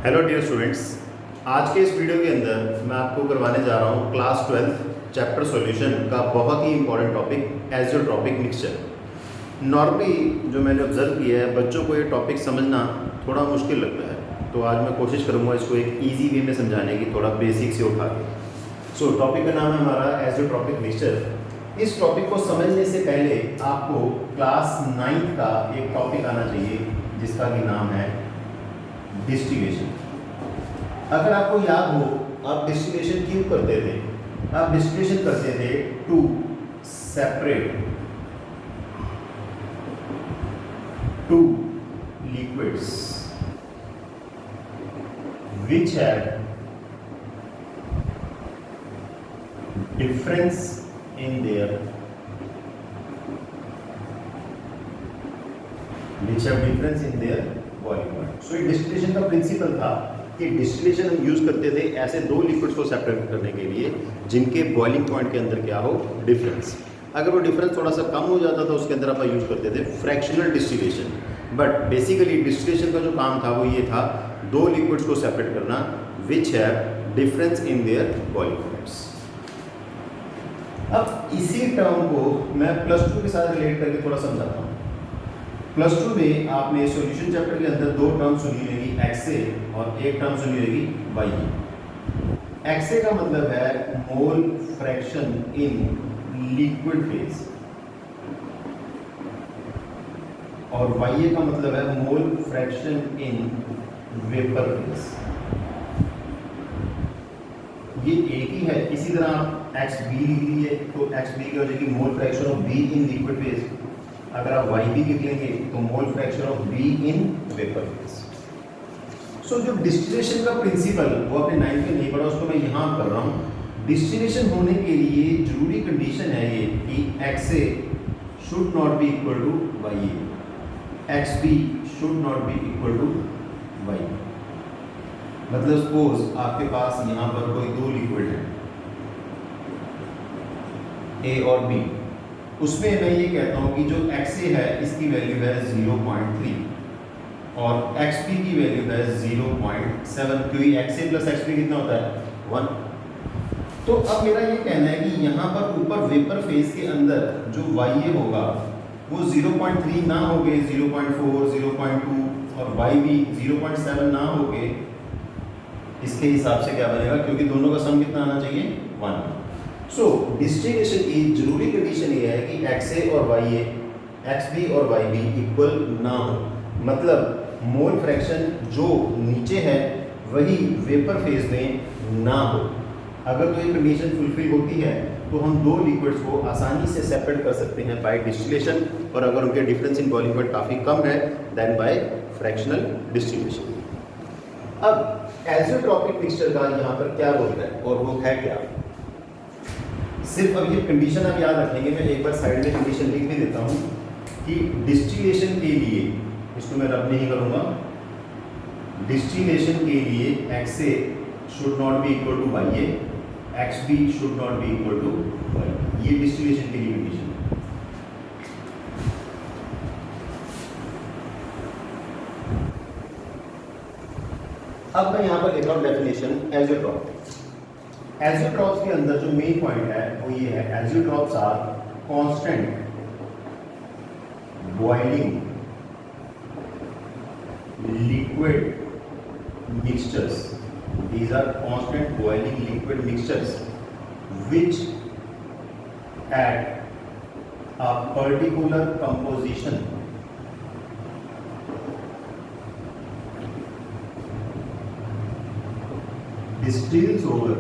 Hello dear students, आज के इस वीडियो के अंदर मैं आपको करवाने जा रहा हूँ क्लास 12 चैप्टर सॉल्यूशन का बहुत ही इंपॉर्टेंट टॉपिक एज़ोट्रॉपिक मिक्सचर। नॉर्मली जो मैंने ऑब्जर्व किया है, बच्चों को ये टॉपिक समझना थोड़ा मुश्किल लगता है, तो आज मैं कोशिश करूँगा इसको एक ईजी वे में समझाने की, थोड़ा बेसिक से उठा के। टॉपिक का नाम है हमारा एज़ोट्रॉपिक मिक्सचर। इस टॉपिक को समझने से पहले आपको क्लास 9 का एक टॉपिक आना चाहिए जिसका कि नाम है डिस्टिलेशन। अगर आपको याद हो, आप डिस्टिलेशन क्यों करते थे? आप डिस्टिलेशन करते थे to separate two liquids which have difference in their boiling point. So distillation का प्रिंसिपल था कि डिस्टिलेशन हम यूज़ करते थे ऐसे दो लिक्विड्स को सेपरेट करने के लिए जिनके बॉइलिंग पॉइंट के अंदर क्या हो, डिफरेंस। अगर वो डिफरेंस थोड़ा सा कम हो जाता था उसके अंदर आप यूज़ करते थे fractional distillation. But basically distillation का जो काम था वो ये था, दो लिक्विड्स को सेपरेट करना which have difference in their boiling points. अब इसी टर्म को मैं प्लस 2 के साथ रिलेट करके थोड़ा समझाता हूँ। प्लस 2 में आपने सॉल्यूशन चैप्टर के अंदर दो टर्म सुनी रहेगी, एक्से, और एक टर्म सुनी रहेगी वाई। एक्से का मतलब है mole fraction in liquid phase, और वाई का मतलब है mole fraction in vapour phase. ये एक ही है। इसी तरह आप एक्स बी लिख लीजिए तो एक्स बी की हो जाएगी mole fraction of B in liquid phase. अगर आप वाई भी लिख लेंगे तो mole fraction of B in vapour phase. So जो डिस्टिलेशन का प्रिंसिपल वो अपने 9th में नहीं पढ़ा, उसको मैं यहाँ कर रहा हूँ। डिस्टिलेशन होने के लिए जरूरी कंडीशन है ये कि X A should not be equal to Y A, X B should not be equal to Y. मतलब सपोज आपके पास यहाँ पर कोई दो लिक्विड है ए और बी, उसमें मैं ये कहता हूँ कि जो एक्स ए है इसकी वैल्यू है 0.3 और एक्स बी की वैल्यू है 0.7, क्योंकि एक्स ए प्लस एक्स बी कितना होता है 1। तो अब मेरा ये कहना है कि यहाँ पर ऊपर वेपर फेज के अंदर जो वाई ए होगा वो 0.3 ना हो गए 0.4, 0.2 और वाई भी 0.7 ना हो गए। इसके हिसाब से क्या बनेगा, क्योंकि दोनों का सम कितना आना चाहिए 1। सो डिस्टिलेशन की जरूरी कंडीशन ये है कि एक्स ए और वाई ए, एक्स बी और वाई बी इक्वल ना हो। मतलब मोल फ्रैक्शन जो नीचे है वही वेपर फेज में ना हो। अगर तो ये कंडीशन फुलफिल होती है तो हम दो लिक्विड्स को आसानी से सेपरेट कर सकते हैं बाय डिस्टिलेशन, और अगर उनके डिफरेंस इन बॉइलिंग पॉइंट काफ़ी कम है देन बाय फ्रैक्शनल डिस्टिलेशन। अब एज़ोट्रॉपिक मिक्सचर का यहाँ पर क्या रोल है और वो है क्या? सिर्फ अब ये कंडीशन आप याद रखेंगे, मैं एक बार साइड में कंडीशन लिख भी देता हूँ कि डिस्टिलेशन के लिए, इसको मैं रब नहीं करूँगा, डिस्टिलेशन के लिए X A should not be equal to Y A, X B should not be equal to Y. ये डिस्टिलेशन के लिए कंडीशन है। अब मैं यहाँ पर लिख रहा हूँ डेफिनेशन एज़ोट्रॉप। एज़ोट्रॉप्स के अंदर जो मेन पॉइंट है वो ये है, azeotropes are constant boiling liquid mixtures. These are constant boiling liquid mixtures which at a particular composition distills over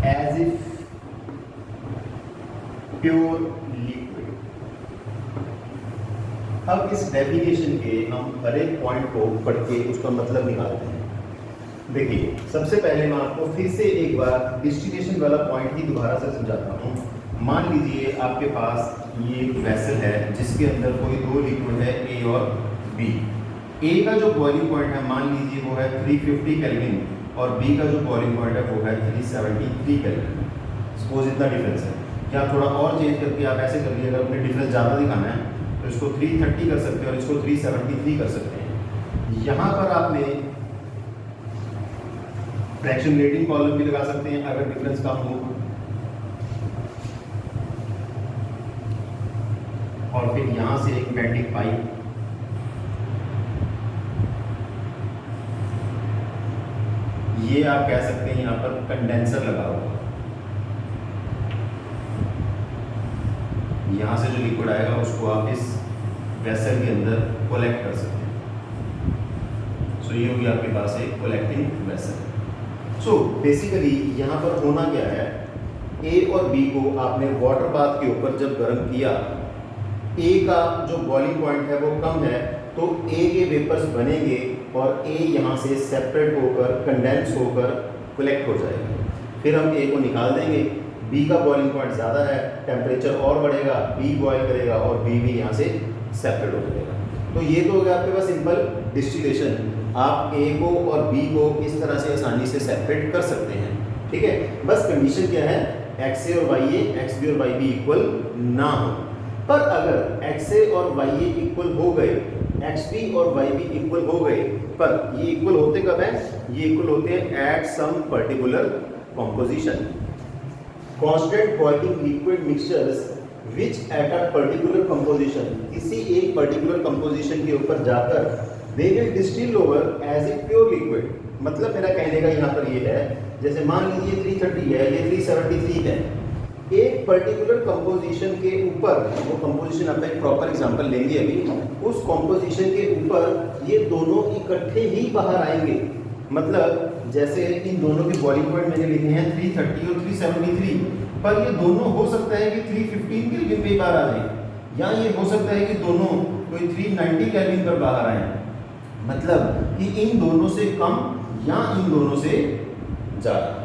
as if pure liquid। अब इस डेफिनेशन के हम हर एक पॉइंट को पढ़ के उसका मतलब निकालते हैं। देखिए, सबसे पहले मैं आपको फिर से एक बार डिस्टिलेशन वाला पॉइंट ही दोबारा से समझाता हूँ। मान लीजिए आपके पास ये वेसल है जिसके अंदर कोई दो लिक्विड है ए और बी। ए का जो बॉइलिंग पॉइंट है मान लीजिए वो है 350 केल्विन और बी का जो बॉइलिंग पॉइंट है वो है 373 केल्विन। सपोज इतना डिफरेंस है। क्या थोड़ा और चेंज करके आप ऐसे कर लीजिए, अगर अपने डिफरेंस ज़्यादा दिखाना है तो इसको 330 कर सकते हैं और इसको 373 कर सकते हैं। यहाँ पर आपने फ्रैक्शन रेटिंग कॉलम भी लगा सकते हैं अगर डिफरेंस कम हो, और फिर यहाँ से एक बेंडिंग पाइप, ये आप कह सकते हैं यहाँ पर कंडेंसर लगा होगा। यहाँ से जो लिक्विड आएगा उसको आप इस वेसल के अंदर कलेक्ट कर सकते हैं। सो ये होगी आपके पास एक कलेक्टिंग वेसल। सो बेसिकली यहाँ पर होना क्या है, ए और बी को आपने वाटर बाथ के ऊपर जब गर्म किया, ए का जो बॉइलिंग पॉइंट है वो कम है, तो ए के वेपर्स बनेंगे और ए यहाँ से सेपरेट होकर कंडेंस होकर कलेक्ट हो जाएगा। फिर हम ए को निकाल देंगे, बी का बॉइलिंग पॉइंट ज़्यादा है, टेम्परेचर और बढ़ेगा, बी बॉयल करेगा और बी भी यहाँ से सेपरेट हो जाएगा। तो ये तो हो गया आपके पास सिंपल डिस्टिलेशन। आप ए को और बी को इस तरह से आसानी से सेपरेट कर सकते हैं, ठीक है। बस कंडीशन क्या है, एक्स ए और वाई ए, एक्स बी और वाई बी इक्वल ना हो। पर अगर एक्स ए और वाई ए इक्वल हो गए, एक्स बी और वाई बी इक्वल हो गए, पर ये इक्वल होते कब हैं, ये इक्वल होते हैं at some particular composition. Constant boiling liquid mixtures which at a particular composition, किसी एक पर्टिकुलर कंपोजिशन के ऊपर जाकर they will distil over as a pure liquid. मतलब मेरा कहने का यहाँ पर ये है, जैसे मान लीजिए 330 है, ये 373 है, एक पर्टिकुलर कंपोजिशन के ऊपर, वो कंपोजिशन अपना एक प्रॉपर एग्जांपल लेंगे अभी, उस कंपोजिशन के ऊपर ये दोनों इकट्ठे ही बाहर आएंगे। मतलब जैसे इन दोनों के बॉइलिंग पॉइंट मैंने लिखे हैं 330 और 373, पर ये दोनों हो सकता है कि 315 केल्विन पे बाहर आ जाए, या ये हो सकता है कि दोनों कोई 390 केल्विन पर बाहर आए। मतलब कि इन दोनों से कम या इन दोनों से ज़्यादा।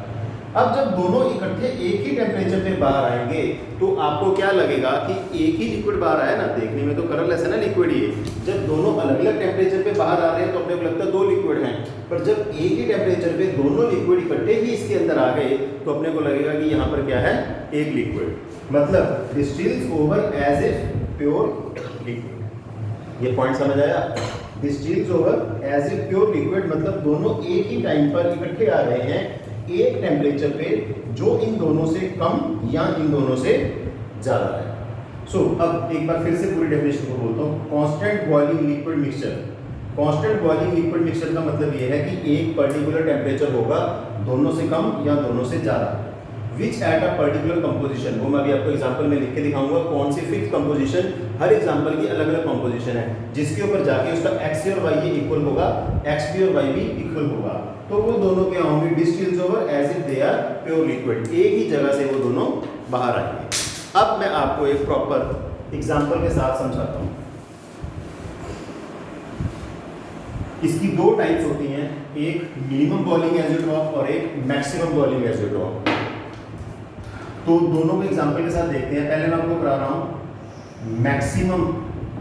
अब जब दोनों इकट्ठे एक ही टेम्परेचर पे बाहर आएंगे तो आपको क्या लगेगा कि एक ही लिक्विड बाहर आया ना, देखने में तो कलरलेस है ना लिक्विड ये। जब दोनों अलग अलग टेम्परेचर पे बाहर आ रहे हैं तो अपने को लगता है दो लिक्विड हैं, पर जब एक ही टेम्परेचर पे दोनों लिक्विड इकट्ठे ही इसके अंदर आ गए तो अपने को लगेगा कि यहाँ पर क्या है, एक लिक्विड। मतलब distils over as a pure liquid. ये पॉइंट समझ आया? Distils over as a pure liquid मतलब दोनों एक ही टाइम पर इकट्ठे आ रहे हैं एक टेम्परेचर पे जो इन दोनों से कम या इन दोनों से ज़्यादा है। सो अब एक बार फिर से पूरी डेफिनेशन को बोलता हूँ। Constant boiling liquid mixture, constant boiling liquid mixture का मतलब ये है कि एक पर्टिकुलर टेम्परेचर होगा दोनों से कम या दोनों से ज़्यादा, विच एट अ पर्टिकुलर कंपोजिशन। वो मैं अभी आपको एग्जांपल में लिख के दिखाऊंगा कौन सी फिक्स कंपोजिशन, हर एग्जांपल की अलग अलग कंपोजिशन है, जिसके ऊपर जाके उसका एक्स और वाई इक्वल होगा, एक्स बी और वाई बी इक्वल होगा, तो वो दोनों क्या होंगे, distils over as if they are pure liquid. एक ही जगह से वो दोनों बाहर आएंगे। अब मैं आपको एक प्रॉपर एग्जांपल के साथ समझाता हूँ। इसकी दो टाइप्स होती हैं, एक मिनिमम बॉइलिंग एज़ोट्रॉप और एक मैक्सिमम बॉइलिंग एज़ोट्रॉप। तो दोनों को एग्जांपल के साथ देखते हैं। पहले मैं आपको करा रहा हूँ maximum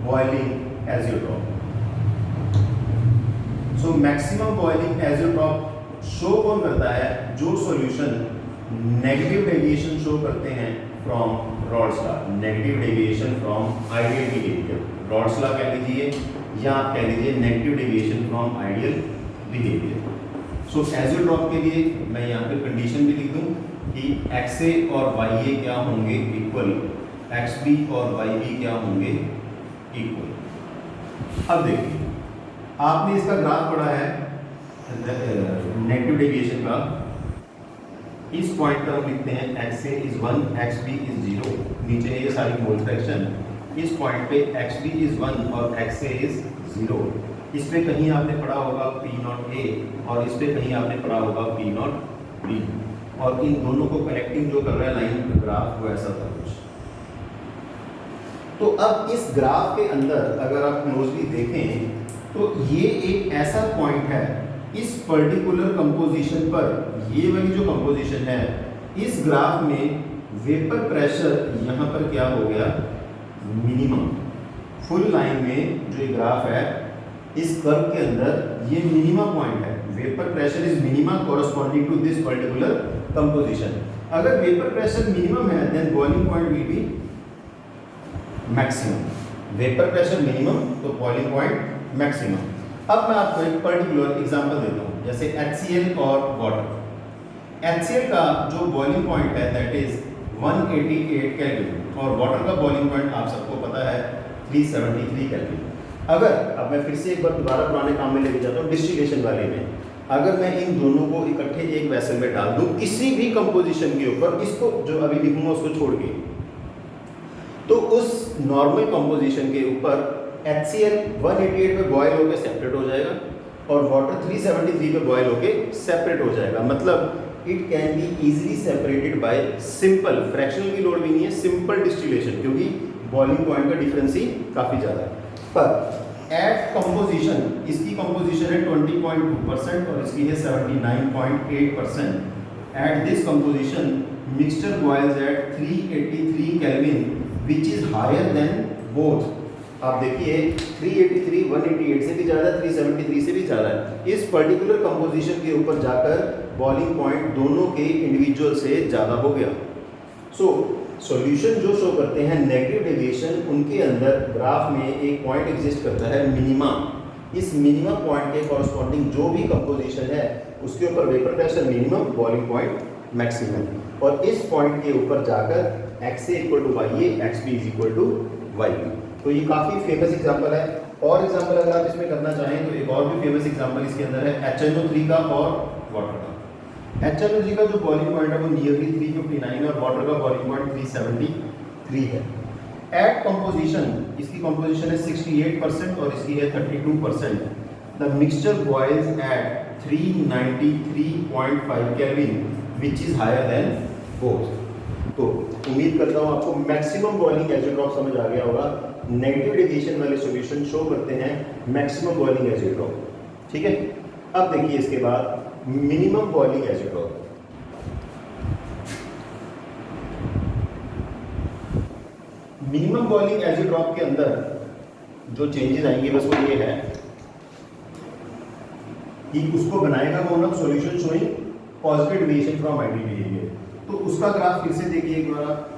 boiling azeotrope. So maximum boiling azeotrope show कौन करता है, जो सॉल्यूशन नेगेटिव डेविएशन शो करते हैं from Raoult's law, negative deviation from ideal behaviour. Raoult's law कह लीजिए या आप कह लीजिए negative deviation from ideal behaviour. So azeotrope के लिए मैं यहाँ पे कंडीशन भी लिख दूँ कि एक्स ए और वाई ए क्या होंगे इक्वल, एक्स बी और वाई बी क्या होंगे इक्वल। अब देखिए आपने इसका ग्राफ पढ़ा है नेगेटिव डेविएशन का। इस पॉइंट पर हम लिखते हैं X A is 1, X B is 0, नीचे है ये सारी मोल फ्रैक्शन। इस पॉइंट पे एक्स बी इज 1 और एक्स ए इज 0। इस पे कहीं आपने पढ़ा होगा पी नॉट ए और इस पे कहीं आपने पढ़ा होगा पी नॉट बी, और इन दोनों को कनेक्टिंग जो कर रहा है लाइन ग्राफ वो ऐसा था कुछ। तो अब इस ग्राफ के अंदर अगर आप क्लोजली देखें तो ये एक ऐसा पॉइंट है इस पर्टिकुलर कंपोजिशन पर, ये वाली जो कंपोजिशन है इस ग्राफ में वेपर प्रेशर यहाँ पर क्या हो गया, मिनिमम। फुल लाइन में जो ये ग्राफ है इस कर्व के अंदर ये मिनिमम पॉइंट है, vapour pressure is minimum corresponding to this particular composition. अगर वेपर प्रेशर मिनिमम है then boiling point will be maximum. Vapour pressure minimum तो बॉइलिंग पॉइंट मैक्सिमम। अब मैं आपको एक पर्टिकुलर एग्जांपल देता हूँ, जैसे HCl और वाटर। HCl का जो बॉइलिंग पॉइंट है दैट इज 188 केल्विन और वाटर का बॉइलिंग पॉइंट आप सबको पता है 373 केल्विन। अगर अब मैं फिर से एक बार दोबारा पुराने काम में लेके जाता हूँ, डिस्टिलेशन वाले में, अगर मैं इन दोनों को इकट्ठे एक वेसल में डाल दूं किसी भी कंपोजिशन के ऊपर, इसको जो अभी लिखूंगा उसको छोड़ के, तो उस नॉर्मल कंपोजिशन के ऊपर HCl 188 पे बॉयल होकर सेपरेट हो जाएगा और वाटर 373 पे बॉयल होकर सेपरेट हो जाएगा। मतलब it can be easily separated by simple, fractional की लोड भी नहीं है, सिंपल डिस्टिलेशन, क्योंकि बॉइलिंग पॉइंट का डिफरेंस ही काफ़ी ज़्यादा है। पर एट कंपोजिशन, इसकी कंपोजिशन है 20.2% और इसकी है 79.8%। At this composition mixture boils at 383 kelvin which is higher than both. आप देखिए 383 188 से भी ज़्यादा, 373 से भी ज़्यादा है। इस पर्टिकुलर कंपोजिशन के ऊपर जाकर बॉइलिंग पॉइंट दोनों के इंडिविजुअल से ज़्यादा हो गया। सॉल्यूशन जो शो करते हैं नेगेटिव डेविएशन, उनके अंदर ग्राफ में एक पॉइंट एग्जिस्ट करता है मिनिमा। इस मिनिमम पॉइंट के कॉरस्पॉन्डिंग जो भी कंपोजिशन है उसके ऊपर vapour pressure minimum, boiling point maximum, और इस पॉइंट के ऊपर जाकर XA equal to YA, XB is equal to YB। तो ये काफ़ी फेमस एग्जाम्पल है। और एग्जाम्पल अगर आप इसमें करना चाहें तो एक और भी फेमस एग्जाम्पल इसके अंदर है HNO3 का और वाटर का। HNO3 का जो बॉइलिंग पॉइंट है वो नियरली 359 और वाटर का बॉइलिंग पॉइंट 373 है। एट कंपोजिशन, इसकी कंपोजिशन है 68% और इसकी है 32%। The mixture boils at 393.5 kelvin which is higher than both. तो उम्मीद करता हूँ आपको मैक्सिमम बॉइलिंग एजिड्रॉप समझ आ गया होगा। नेगेटिव डेविएशन वाले सॉल्यूशन शो करते हैं मैक्सिमम बॉइलिंग एजिड्रॉप। ठीक है, अब देखिए इसके बाद मिनिमम बॉइलिंग एजिड्रॉप। मिनिमम बॉइलिंग एजिड्रॉप के अंदर जो चेंजेस आएंगे बस वो ये है कि उसको बनाएगा कौन, अब solution showing positive deviation from ideal behaviour. तो उसका ग्राफ फिर से देखिए एक बार,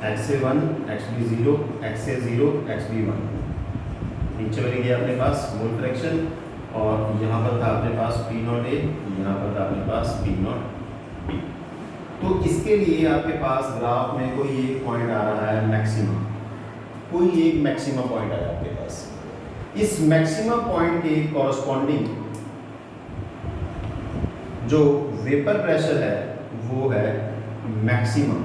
XA1 XB0 XA0 XB1, नीचे बनेगी अपने पास मोल फ्रैक्शन और यहाँ पर था अपने पास P0A, यहाँ पर था अपने पास P0B। तो इसके लिए आपके पास ग्राफ में कोई एक पॉइंट आ रहा है मैक्सिमम, कोई एक मैक्सिमम पॉइंट आया आपके पास। इस मैक्सिमम पॉइंट के कॉरस्पॉन्डिंग जो वेपर प्रेशर है वो है मैक्सिमम,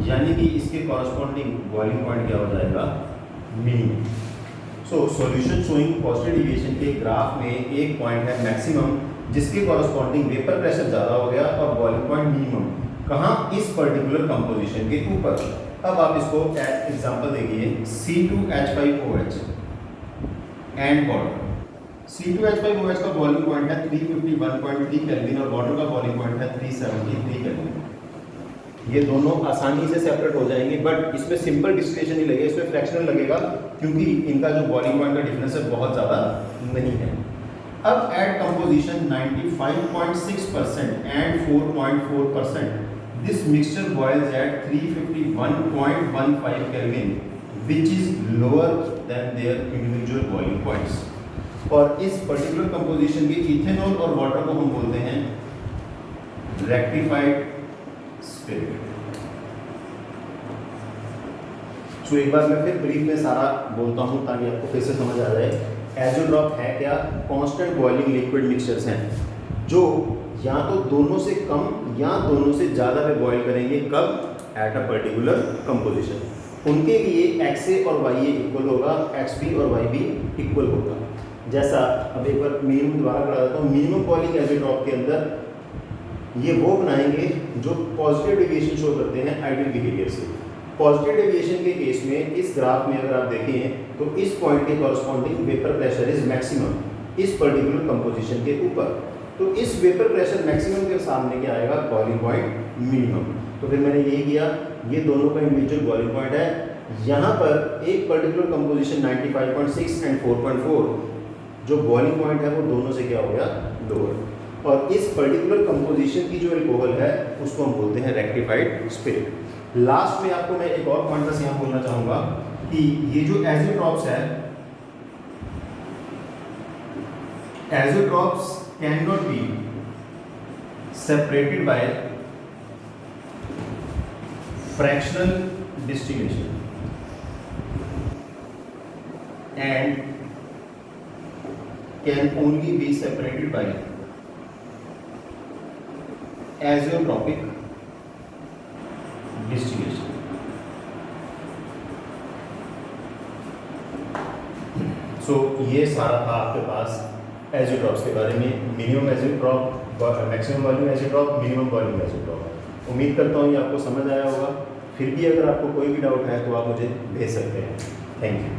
यानी कि इसके कॉरस्पॉन्डिंग बॉइलिंग पॉइंट क्या हो जाएगा, minimum. So solution showing positive deviation के ग्राफ में एक पॉइंट है मैक्सिमम जिसके कॉरस्पॉन्डिंग वेपर प्रेशर ज़्यादा हो गया और बॉइलिंग पॉइंट मिनिमम। कहाँ, इस पर्टिकुलर कंपोजिशन के ऊपर। अब आप इसको एग्जांपल देखिए, C2H5OH एंड वाटर। C2H5OH का बॉइलिंग पॉइंट है 351.3 केल्विन और वाटर का बॉइलिंग पॉइंट है 373 केल्विन। ये दोनों आसानी से सेपरेट हो जाएंगे, बट इसमें सिंपल डिस्टिलेशन ही लगेगा, इसमें फ्रैक्शनल लगेगा क्योंकि इनका जो बॉइलिंग पॉइंट का डिफरेंस है बहुत ज़्यादा नहीं है। अब at composition 95.6% and 4.4%, this mixture boils at 351.15 kelvin which is lower than their individual boiling points. और इस पर्टिकुलर कंपोजिशन के इथेनॉल और वाटर को हम बोलते हैं रेक्टिफाइड स्पिरिट। सो एक बार मैं फिर ब्रीफ में सारा बोलता हूँ ताकि आपको फिर से समझ आ जाए। एजिड्रॉप है क्या, कांस्टेंट बॉइलिंग लिक्विड मिक्सचर्स हैं जो या तो दोनों से कम या दोनों से ज़्यादा पे बॉयल करेंगे, कब, एट अ पर्टिकुलर कंपोजिशन। उनके लिए XA और YA इक्वल होगा, XB और YB इक्वल होगा। जैसा अब एक बार मिनिमम दोबारा करा देता हूँ। मिनिमम बॉइलिंग एजिड्रॉप के अंदर ये वो बनाएंगे जो पॉजिटिव डेविएशन शो करते हैं आइडियल बिहेवियर से। पॉजिटिव डेविएशन के केस में इस ग्राफ में अगर आप देखें तो इस पॉइंट के corresponding vapour pressure is maximum इस पर्टिकुलर कंपोजिशन के ऊपर। तो इस वेपर प्रेशर मैक्सिमम के सामने क्या आएगा, बॉइलिंग पॉइंट मिनिमम। तो फिर मैंने यही किया, ये दोनों का इंडिविजुअल बॉइलिंग पॉइंट है। यहाँ पर एक पर्टिकुलर कंपोजिशन 95.6 एंड 4.4 जो बॉइलिंग पॉइंट है वो दोनों से क्या हो गया, लोअर। और इस पर्टिकुलर कंपोजिशन की जो एल्कोहल है उसको हम बोलते हैं रेक्टिफाइड स्पिरिट। लास्ट में आपको मैं एक और पॉइंट बस यहाँ बोलना चाहूँगा कि ये जो एज़ोट्रॉप्स है, azeotropes can not be separated by fractional distillation and can only be separated by azeotropic distillation. So ये सारा था आपके पास एज़ोट्रॉप्स के बारे में, minimum azeotrope, maximum volume azeotrope, minimum volume azeotrope. उम्मीद करता हूँ ये आपको समझ आया होगा। फिर भी अगर आपको कोई भी डाउट है तो आप मुझे भेज सकते हैं। Thank you.